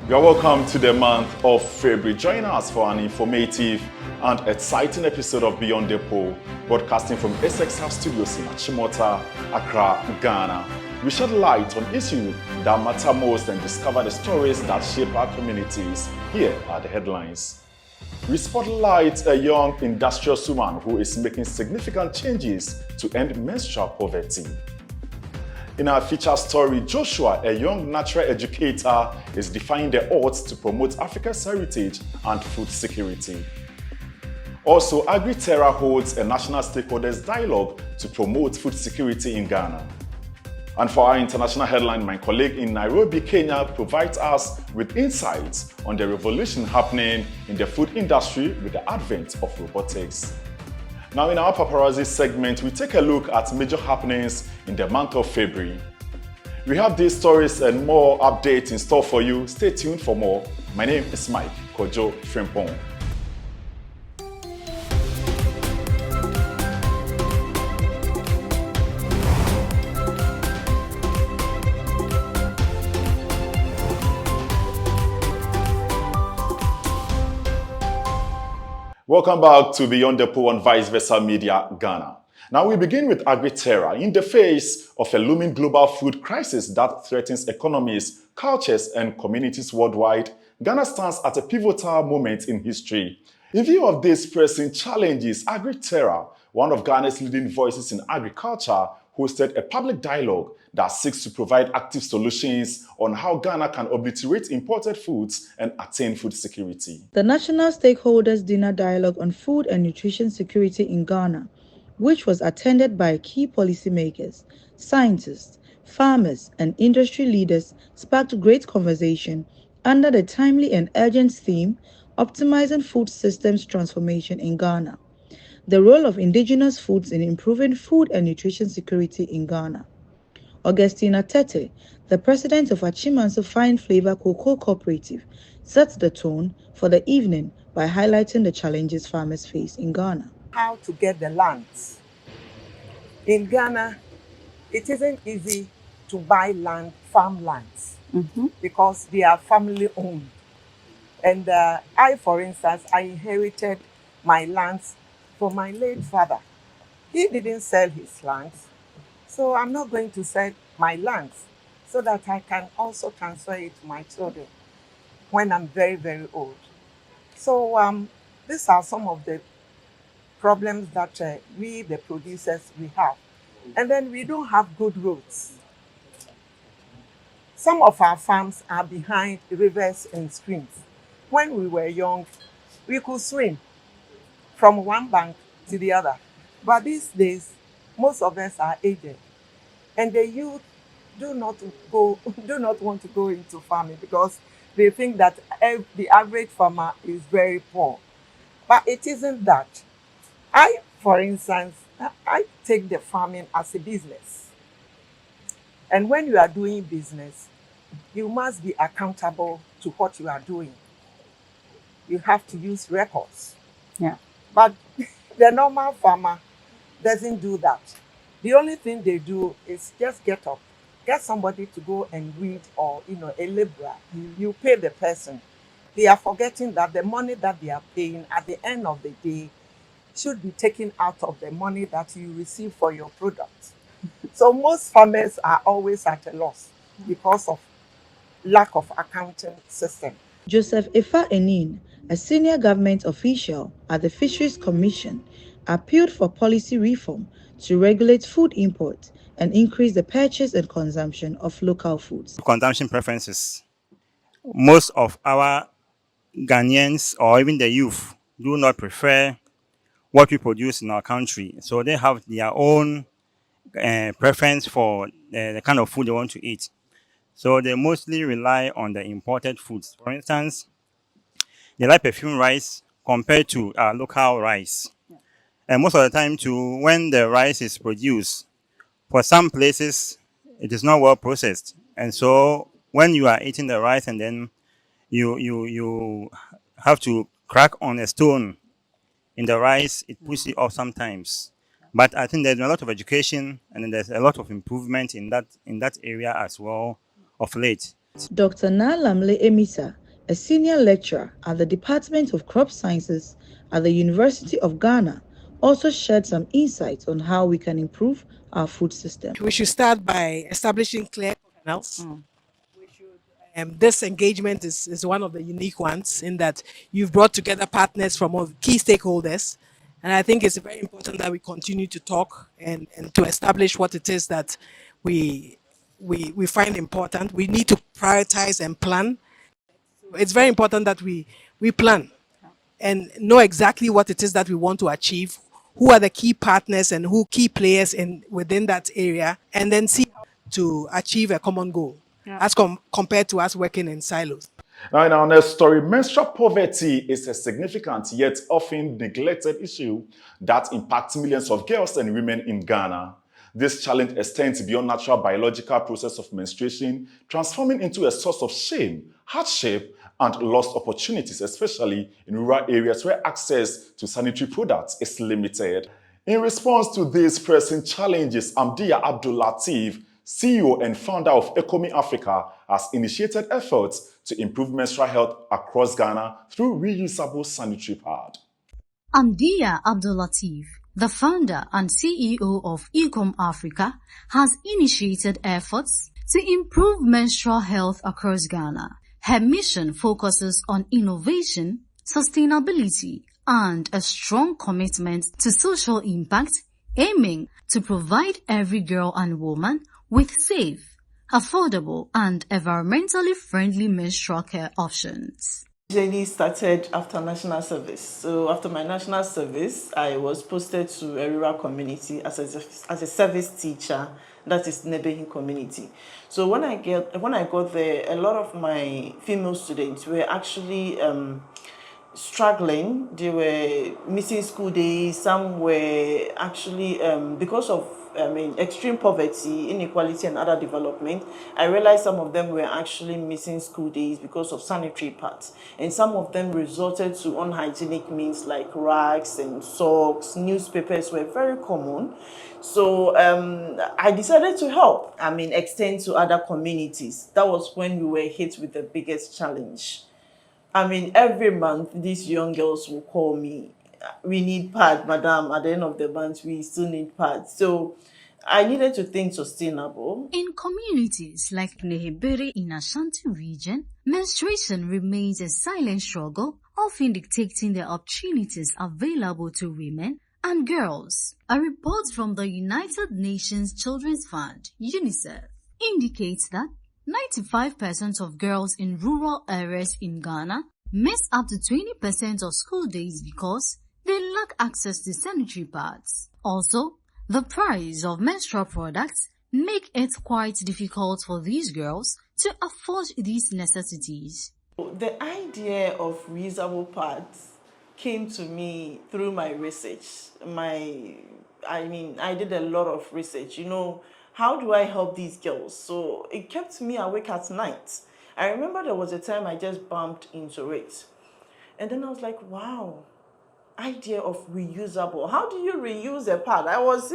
You are welcome to the month of February. Join us for an informative and exciting episode of Beyond the Pole, broadcasting from SXR Studios in Achimota, Accra, Ghana. We shed light on issues that matter most and discover the stories that shape our communities. Here are the headlines. We spotlight a young industrious woman who is making significant changes to end menstrual poverty. In our feature story, Joshua, a young natural educator, is defying the odds to promote Africa's heritage and food security. Also, AgriTerra holds a national stakeholders dialogue to promote food security in Ghana. And for our international headline, my colleague in Nairobi, Kenya, provides us with insights on the revolution happening in the food industry with the advent of robotics. Now, in our paparazzi segment, we take a look at major happenings in the month of February. We have these stories and more updates in store for you. Stay tuned for more. My name is Mike Kojo Frimpong. Welcome back to Beyond the Pole and Vice Versa Media, Ghana. Now we begin with AgriTerra. In the face of a looming global food crisis that threatens economies, cultures, and communities worldwide, Ghana stands at a pivotal moment in history. In view of these pressing challenges, AgriTerra, one of Ghana's leading voices in agriculture, hosted a public dialogue that seeks to provide active solutions on how Ghana can obliterate imported foods and attain food security. The National Stakeholders Dinner Dialogue on Food and Nutrition Security in Ghana, which was attended by key policymakers, scientists, farmers, and industry leaders, sparked great conversation under the timely and urgent theme, Optimizing Food Systems Transformation in Ghana. The role of indigenous foods in improving food and nutrition security in Ghana. Augustina Tete, the president of Achimanso Fine Flavor Cocoa Cooperative, sets the tone for the evening by highlighting the challenges farmers face in Ghana. How to get the lands. In Ghana, it isn't easy to buy land, farmlands, because they are family owned. And I, for instance, I inherited my lands from my late father. He didn't sell his lands, so I'm not going to sell my lands so that I can also transfer it to my children when I'm very, very old. So these are some of the problems that we, the producers, we have. And then we don't have good roads. Some of our farms are behind rivers and streams. When we were young, we could swim from one bank to the other. But these days, most of us are aged. And the youth do not want to go into farming because they think that the average farmer is very poor. But it isn't that. I, for instance, I take the farming as a business. And when you are doing business, you must be accountable to what you are doing. You have to use records. Yeah. But the normal farmer doesn't do that. The only thing they do is just get up, get somebody to go and weed, or a laborer. You pay the person. They are forgetting that the money that they are paying at the end of the day should be taken out of the money that you receive for your product. So most farmers are always at a loss because of lack of accounting system. Joseph Ifa Enin, a senior government official at the Fisheries Commission, appealed for policy reform to regulate food import and increase the purchase and consumption of local foods. Consumption preferences. Most of our Ghanaians or even the youth do not prefer what we produce in our country. So they have their own preference for the kind of food they want to eat. So they mostly rely on the imported foods. For instance, they like perfumed rice compared to our local rice. And most of the time too, when the rice is produced, for some places, it is not well processed. And so when you are eating the rice and then you have to crack on a stone in the rice, it puts you off sometimes. But I think there's a lot of education and there's a lot of improvement in that area as well of late. Dr. Nalamle Emisa, a senior lecturer at the Department of Crop Sciences at the University of Ghana, also shared some insights on how we can improve our food system. We should start by establishing clear channels. This engagement is one of the unique ones in that you've brought together partners from all key stakeholders. And I think it's very important that we continue to talk and to establish what it is that we find important. We need to prioritize and plan. It's very important that we plan and know exactly what it is that we want to achieve, who are the key partners and who key players in within that area, and then see how to achieve a common goal as compared to us working in silos. Now, in our next story, menstrual poverty is a significant yet often neglected issue that impacts millions of girls and women in Ghana. This challenge extends beyond natural biological process of menstruation, transforming into a source of shame, hardship, and lost opportunities, especially in rural areas where access to sanitary products is limited. In response to these pressing challenges, Amdiya Abdul Latif, CEO and founder of Ecomi Africa, has initiated efforts to improve menstrual health across Ghana through reusable sanitary pads. Amdiya Abdul Latif, the founder and CEO of Ecom Africa, has initiated efforts to improve menstrual health across Ghana. Her mission focuses on innovation, sustainability, and a strong commitment to social impact, aiming to provide every girl and woman with safe, affordable, and environmentally friendly menstrual care options. Journey started after national service. So after my national service, I was posted to a rural community as a service teacher, that is neighboring community. So when I got there, a lot of my female students were actually struggling. They were missing school days. Some were actually because of extreme poverty, inequality, and other development. I realized some of them were actually missing school days because of sanitary pads, and some of them resorted to unhygienic means like rags and socks. Newspapers were very common. So I decided to help. Extend to other communities. That was when we were hit with the biggest challenge. Every month, these young girls will call me. We need pad, madam. At the end of the month, we still need pads. So I needed to think sustainable. In communities like Nehebere in Ashanti region, menstruation remains a silent struggle, often dictating the opportunities available to women and girls. A report from the United Nations Children's Fund, UNICEF, indicates that 95% of girls in rural areas in Ghana miss up to 20% of school days because they lack access to sanitary pads. Also, the price of menstrual products make it quite difficult for these girls to afford these necessities. The idea of reusable pads came to me through my research. I did a lot of research, how do I help these girls? So it kept me awake at night. I remember there was a time I just bumped into it. And then I was like, wow, idea of reusable. How do you reuse a pad? I was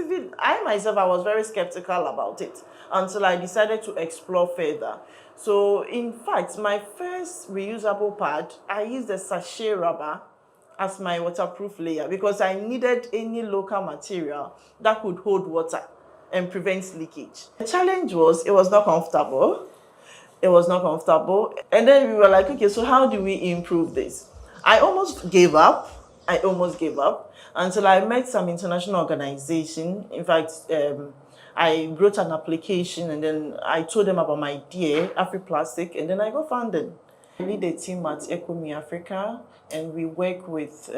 very skeptical about it until I decided to explore further. So in fact, my first reusable pad, I used a sachet rubber as my waterproof layer because I needed any local material that could hold water and prevents leakage. The challenge was it was not comfortable. And then we were like, okay, so how do we improve this? I almost gave up until I met some international organization. In fact, I wrote an application and then I told them about my idea, AfriPlastic, and then I got funded. I lead a team at Ecomi Africa, and we work with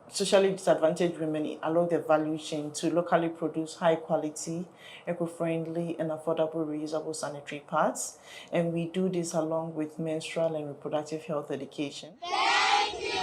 socially disadvantaged women along the value chain to locally produce high quality, eco-friendly and affordable reusable sanitary pads. And we do this along with menstrual and reproductive health education. Thank you,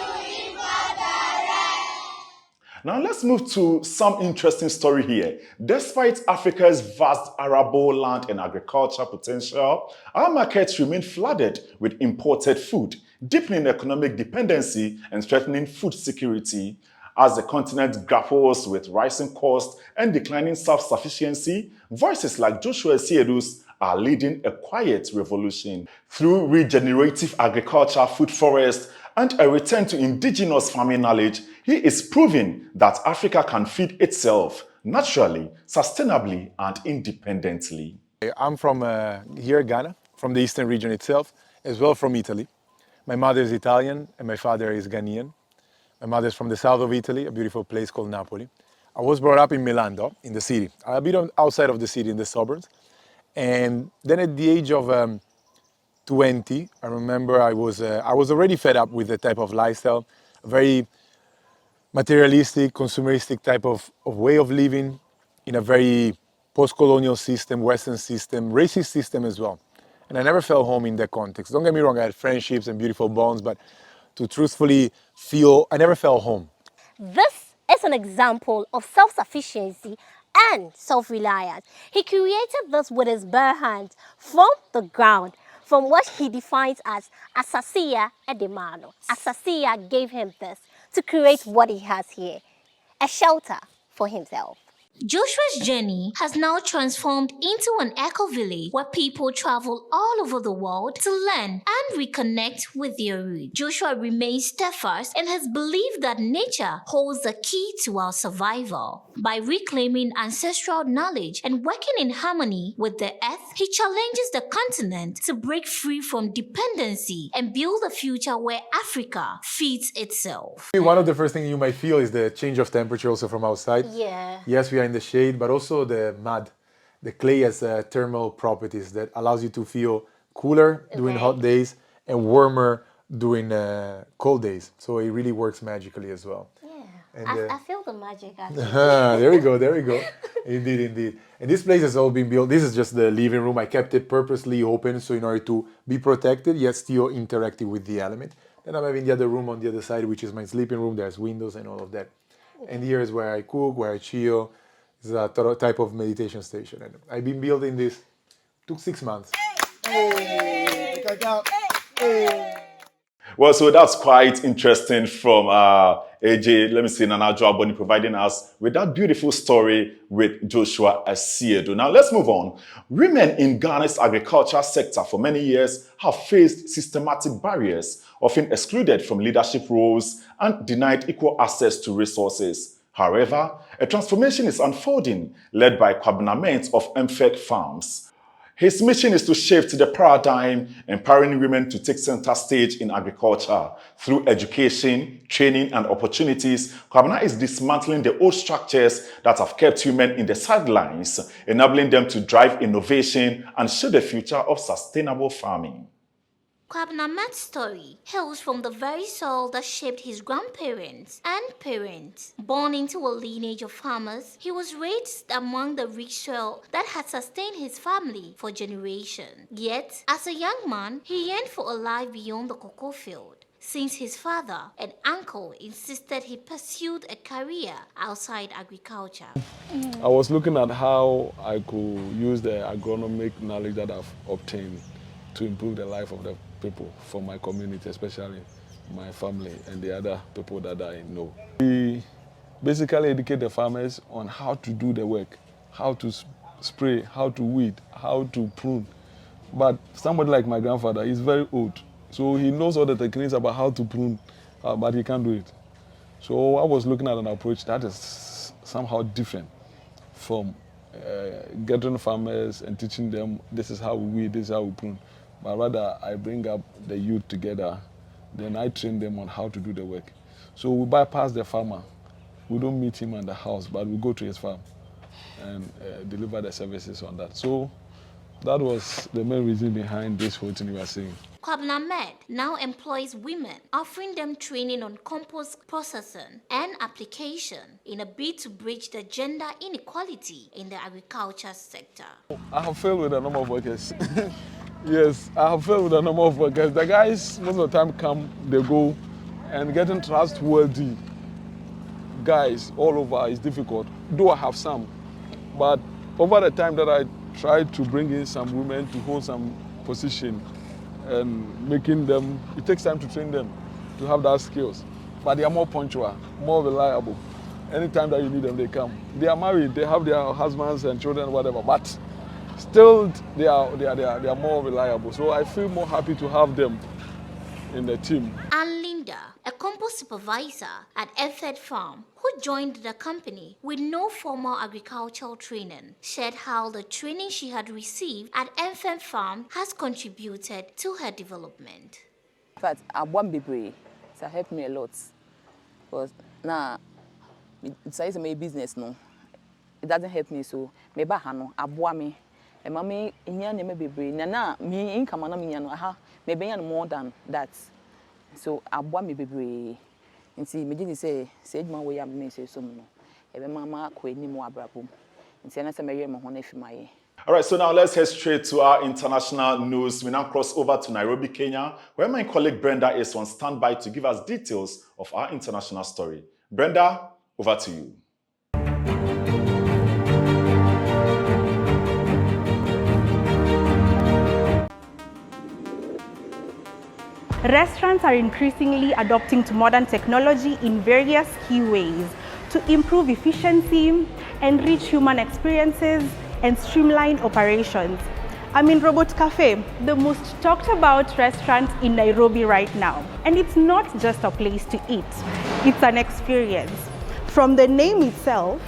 Now let's move to some interesting story here. Despite Africa's vast arable land and agricultural potential, our markets remain flooded with imported food, deepening economic dependency and strengthening food security. As the continent grapples with rising costs and declining self-sufficiency, voices like Joshua Siedus are leading a quiet revolution. Through regenerative agriculture, food forest, and a return to indigenous farming knowledge, he is proving that Africa can feed itself naturally, sustainably, and independently. I'm from here, Ghana, from the eastern region itself, as well from Italy. My mother is Italian and my father is Ghanaian. My mother is from the south of Italy, a beautiful place called Napoli. I was brought up in Milan, though, in the city, a bit outside of the city, in the suburbs. And then at the age of 20, I remember I was already fed up with the type of lifestyle, a very materialistic, consumeristic type of way of living in a very post-colonial system, Western system, racist system as well. And I never felt home in that context. Don't get me wrong, I had friendships and beautiful bonds, but to truthfully feel, I never felt home. This is an example of self-sufficiency and self-reliance. He created this with his bare hands from the ground, from what he defines as Asasia Edemano. Asasia gave him this to create what he has here, a shelter for himself. Joshua's journey has now transformed into an eco-village where people travel all over the world to learn and reconnect with their roots. Joshua remains steadfast in his belief that nature holds the key to our survival. By reclaiming ancestral knowledge and working in harmony with the earth, he challenges the continent to break free from dependency and build a future where Africa feeds itself. One of the first things you might feel is the change of temperature also from outside. Yeah. Yes, we are in the shade, but also the mud. The clay has thermal properties that allows you to feel cooler during hot days and warmer during cold days. So it really works magically as well. And I feel the magic actually. There we go. Indeed. And this place has all been built. This is just the living room. I kept it purposely open so in order to be protected, yet still interactive with the element. Then I'm having the other room on the other side, which is my sleeping room. There's windows and all of that. And here is where I cook, where I chill. It's a type of meditation station. And I've been building this. Took 6 months. Well, so that's quite interesting from AJ, let me say, Nana Joaboni providing us with that beautiful story with Joshua Asiedu. Now, let's move on. Women in Ghana's agriculture sector for many years have faced systematic barriers, often excluded from leadership roles and denied equal access to resources. However, a transformation is unfolding, led by Kwabena of MFEC Farms. His mission is to shift the paradigm, empowering women to take center stage in agriculture. Through education, training, and opportunities, Kwabena is dismantling the old structures that have kept women in the sidelines, enabling them to drive innovation and show the future of sustainable farming. Kwabena story hails from the very soil that shaped his grandparents and parents. Born into a lineage of farmers, he was raised among the rich soil that had sustained his family for generations. Yet, as a young man, he yearned for a life beyond the cocoa field, since his father and uncle insisted he pursued a career outside agriculture. I was looking at how I could use the agronomic knowledge that I've obtained to improve the life of the people from my community, especially my family and the other people that I know. We basically educate the farmers on how to do the work, how to spray, how to weed, how to prune. But somebody like my grandfather is very old, so he knows all the techniques about how to prune, but he can't do it. So I was looking at an approach that is somehow different from gathering farmers and teaching them this is how we weed, this is how we prune. But rather, I bring up the youth together, then I train them on how to do the work. So we bypass the farmer. We don't meet him in the house, but we go to his farm and deliver the services on that. So that was the main reason behind this whole thing you are saying. Kwabena now employs women, offering them training on compost processing and application in a bid to bridge the gender inequality in the agriculture sector. I have failed with a number of workers. Yes, I have failed with a number of workers. The guys, most of the time come, they go, and getting trustworthy guys all over is difficult. Though I have some, but over the time that I tried to bring in some women to hold some position and making them, it takes time to train them to have that skills. But they are more punctual, more reliable. Anytime that you need them, they come. They are married, they have their husbands and children, whatever, but still they are more reliable. So I feel more happy to have them in the team. And Linda, a compost supervisor at Efford Farm, who joined the company with no formal agricultural training, shared how the training she had received at Efford Farm has contributed to her development. In fact, I want bebree. It helped me a lot. Because now, it's my business no. It doesn't help me so. Me ba hano, aboa me. E mama inya ne me bebree. Na me income na me nya no aha. Me be nya more than that. So aboa me bebree. Nti me dey say edwuma we am me say so no. E be mama akọ anim abrabom. Nti na say me yẹ me ho na fi maye. All right, so now let's head straight to our international news. We now cross over to Nairobi, Kenya, where my colleague Brenda is on standby to give us details of our international story. Brenda, over to you. Restaurants are increasingly adopting to modern technology in various key ways to improve efficiency, enrich human experiences, and streamline operations. I'm in Robot Cafe, the most talked about restaurant in Nairobi right now. And it's not just a place to eat, it's an experience. From the name itself,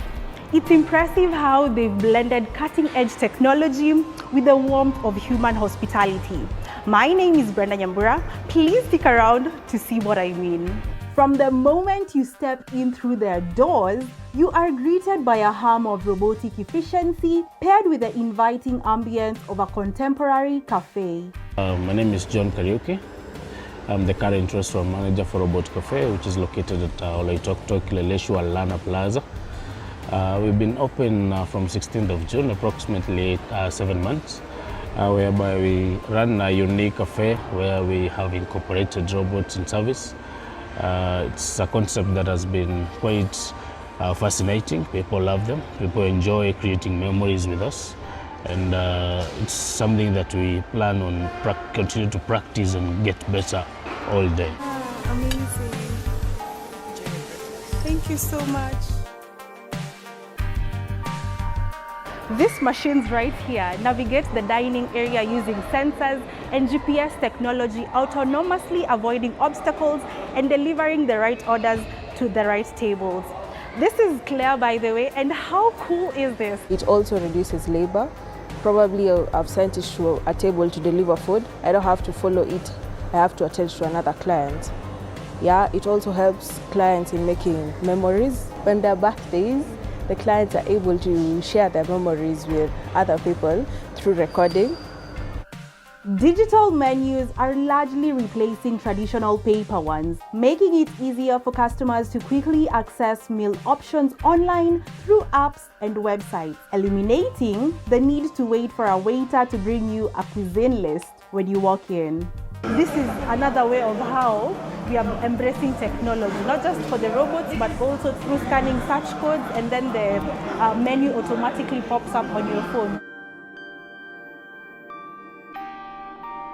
it's impressive how they've blended cutting-edge technology with the warmth of human hospitality. My name is Brenda Nyambura. Please stick around to see what I mean. From the moment you step in through their doors, you are greeted by a hum of robotic efficiency paired with the inviting ambience of a contemporary cafe. My name is John Kariuki. I'm the current restaurant manager for Robot Cafe, which is located at Oloitoktok Leleshwa Lana Plaza. We've been open from 16th of June, approximately 7 months, whereby we run a unique cafe where we have incorporated robots in service. It's a concept that has been quite fascinating. People love them. People enjoy creating memories with us. And it's something that we plan on continue to practice and get better all day. Amazing. Thank you so much. These machines right here navigate the dining area using sensors and GPS technology, autonomously avoiding obstacles and delivering the right orders to the right tables. This is Claire, by the way, and how cool is this? It also reduces labor. Probably I've sent it to a table to deliver food. I don't have to follow it. I have to attend to another client. Yeah, it also helps clients in making memories. On their birthdays, the clients are able to share their memories with other people through recording. Digital menus are largely replacing traditional paper ones, making it easier for customers to quickly access meal options online through apps and websites, eliminating the need to wait for a waiter to bring you a cuisine list when you walk in. This is another way of how we are embracing technology, not just for the robots, but also through scanning search codes, and then the menu automatically pops up on your phone.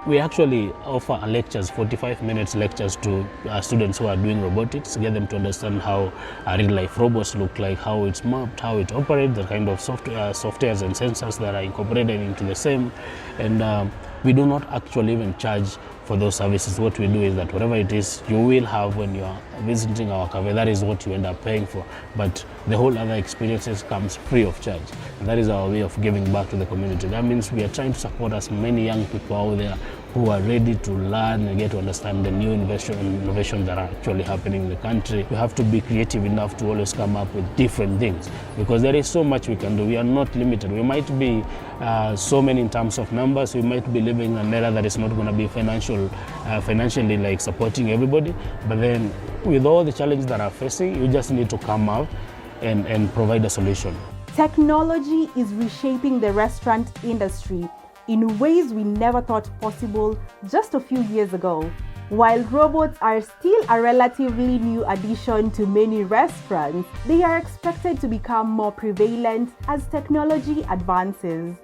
We actually offer lectures, 45 minutes lectures to students who are doing robotics, to get them to understand how real-life robots look like, how it's mapped, how it operates, the kind of softwares and sensors that are incorporated into the same. And we do not actually even charge for those services. What we do is that whatever it is you will have when you are visiting our cafe, that is what you end up paying for. But the whole other experiences comes free of charge. And that is our way of giving back to the community. That means we are trying to support as many young people out there who are ready to learn and get to understand the new innovations that are actually happening in the country. We have to be creative enough to always come up with different things, because there is so much we can do. We are not limited. We might be so many in terms of numbers. We might be living in an era that is not going to be financially like supporting everybody. But then with all the challenges that are facing, you just need to come out and provide a solution. Technology is reshaping the restaurant industry in ways we never thought possible just a few years ago. While robots are still a relatively new addition to many restaurants, they are expected to become more prevalent as technology advances.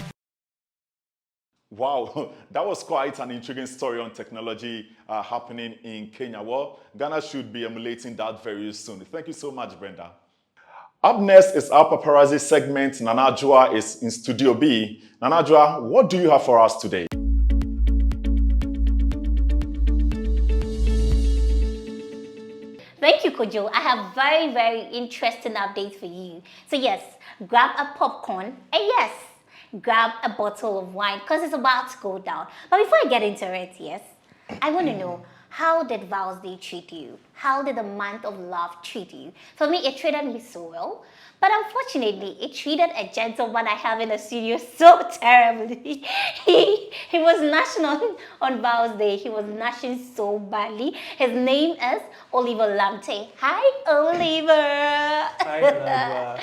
Wow, that was quite an intriguing story on technology happening in Kenya. Well, Ghana should be emulating that very soon. Thank you so much, Brenda. Up next is our paparazzi segment. Nanajua is in Studio B. Nanajua, what do you have for us today? Thank you, Kojo. I have very, very interesting updates for you. So yes, grab a popcorn and yes, grab a bottle of wine because it's about to go down. But before I get into it, yes, I want to know, how did Val's Day treat you? How did the month of love treat you? For me, it treated me so well. But unfortunately, it treated a gentleman I have in the studio so terribly. He was gnashing on Val's Day. He was gnashing so badly. His name is Oliver Lamte. Hi, Oliver. Hi, Nagwa.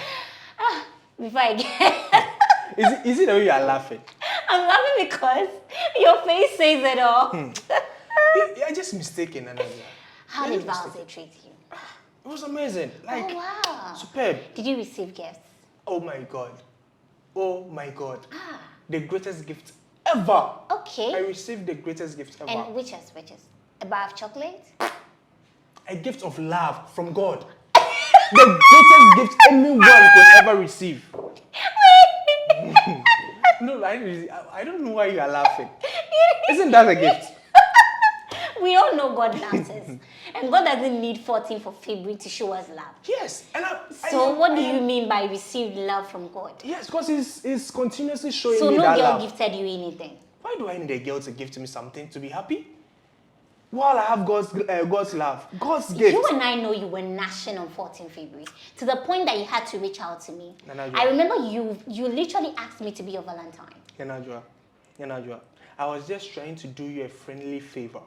Before I get... Is it the way you are laughing? I'm laughing because your face says it all. You're just mistaken, Nagwa. How did Val's Day treat you? It was amazing. Like, oh, wow. Superb. Did you receive gifts? Oh my God. Oh my God. The greatest gift ever. Okay. I received the greatest gift ever. And which is? A bar of chocolate? A gift of love from God. The greatest gift anyone could ever receive. No, I don't know why you are laughing. Isn't that a gift? We all know God loves us. And God doesn't need 14th of February to show us love. Yes. So what do you mean by received love from God? Yes, because he's continuously showing so me no that girl love. gifted you anything? Why do I need a girl to gift me something to be happy? While I have God's love, God's gift. You and I know you were gnashing on 14th February to the point that you had to reach out to me. Yanajua. I remember you literally asked me to be your Valentine. Yanajua, I was just trying to do you a friendly favor.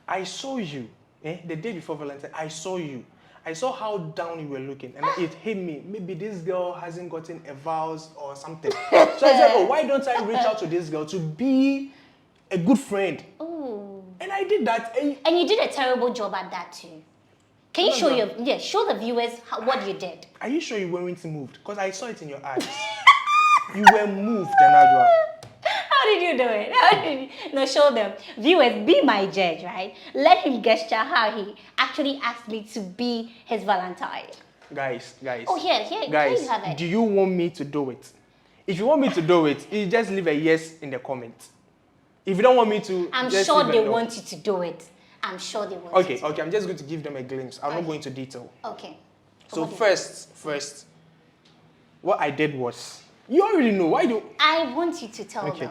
I saw you, the day before Valentine, I saw you. I saw how down you were looking, and it hit me. Maybe this girl hasn't gotten a vows or something. So I said, oh, why don't I reach out to this girl to be a good friend? Ooh. And I did that. And you did a terrible job at that too. Can you show the viewers what you did? Are you sure you weren't moved? Because I saw it in your eyes. You were moved, Yanajua. How did you do it? No, show them. Viewers, be my judge, right? Let him gesture how he actually asked me to be his Valentine. Guys. Oh, here you have it. Do you want me to do it? If you want me to do it, you just leave a yes in the comments. If you don't want me to, I'm sure they want you to do it. I'm sure they want you to. Okay, I'm just going to give them a glimpse. I'm not going into detail. Okay. So first, what I did was, you already know. Why do I want you to tell them?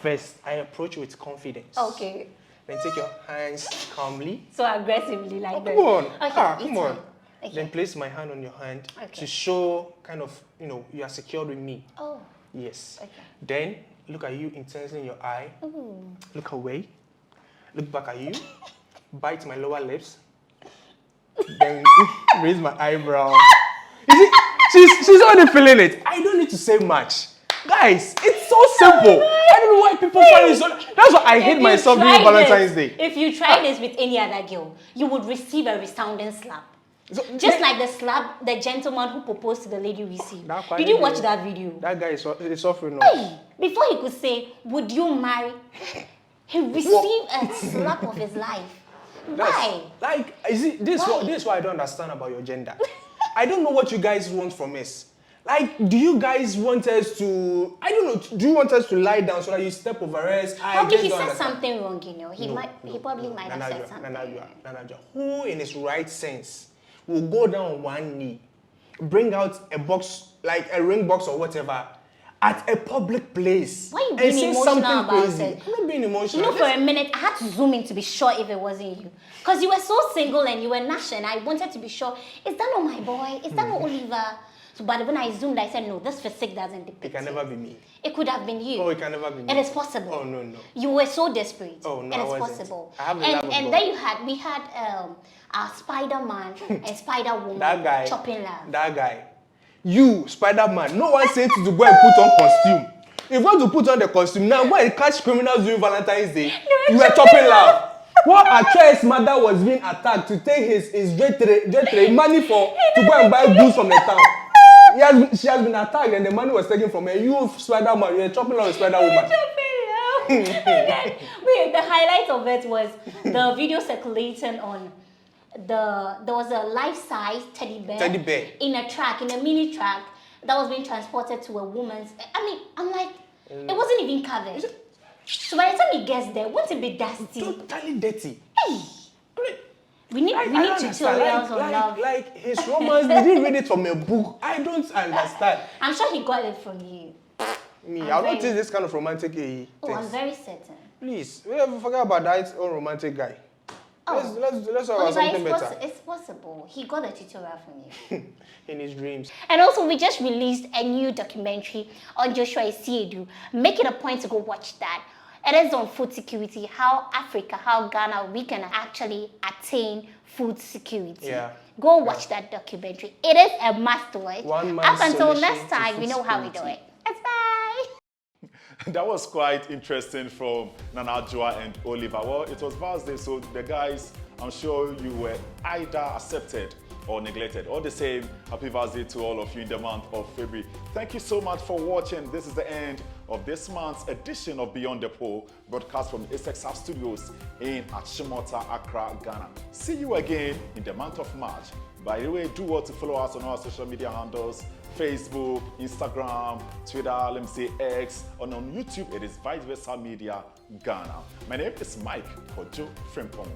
First, I approach you with confidence. Okay. Then take your hands calmly. So aggressively like that. Come on. Okay, come on. Okay. Then place my hand on your hand to show kind of, you are secured with me. Oh. Yes. Okay. Then look at you intensely in your eye. Ooh. Look away. Look back at you. Bite my lower lips. Then raise my eyebrow. You see, she's already feeling it. I don't need to say much. Guys, it's so simple. I don't know why people find it so... That's why I hate myself during Valentine's Day. If you try this with any other girl, you would receive a resounding slap. So, just like the slap the gentleman who proposed to the lady received. Did you watch that video? That guy is suffering now. Before he could say, would you marry? He received a slap of his life. Why? This is what I don't understand about your gender. I don't know what you guys want from us. Like, do you guys want us to, I don't know, do you want us to lie down so that you step over us? Probably he said something wrong, He probably might have said something. Nanajua, who in his right sense will go down on one knee, bring out a box, like a ring box or whatever, at a public place? Why are you being emotional about crazy? it? I'm not being emotional. For a minute, I had to zoom in to be sure if it wasn't you. Because you were so single and you were gnashing. I wanted to be sure, is that not my boy? Is that not Oliver? So, but when I zoomed, I said, no, this physique doesn't depict it. It can never be me. It could have been you. Oh, it can never be me. It is possible. Oh, no. You were so desperate. Oh, no, it is possible. I have the love of God. Then we had our Spider-Man and Spider-Woman chopping love. That guy. You, Spider-Man, no one said to go and put on costume. If you want to put on the costume, now go and catch criminals during Valentine's Day. You were chopping love. What Atreus' mother was being attacked to take his jet money to go and buy goods from the town. She has been attacked and the money was taken from her. You, Spider-Man, you were chopping love with Spider-Woman. The highlight of it was the video circulating on there was a life-size teddy bear, in a mini truck that was being transported to a woman's. I mean, I'm like, it wasn't even covered. So by the time he gets there, won't it be dusty? Totally dirty. Hey, we need tutorials on love. Like his romance, did he read it from a book? I don't understand. I'm sure he got it from you. I don't think this kind of romantic things. I'm very certain. Please, forget about that unromantic guy. Let's talk about something better. It's possible. He got a tutorial from you. In his dreams. And also, we just released a new documentary on Joshua Isiedu. Make it a point to go watch that. It is on food security, how Africa, how Ghana, we can actually attain food security. Yeah. Go watch that documentary. It is a must watch. Up until next time, we know how we do it. It's bye. That was quite interesting from Nana Joa and Oliver. Well, it was Father's Day, so the guys, I'm sure you were either accepted or neglected. All the same, happy Father's Day to all of you in the month of February. Thank you so much for watching. This is the end of this month's edition of Beyond the Pole, broadcast from SXR Studios in Achimota, Accra, Ghana. See you again in the month of March. By the way, do want to follow us on our social media handles, Facebook, Instagram, Twitter, let me say X, and on YouTube, it is Vice Versa Media Ghana. My name is Mike Kojo Frimpong.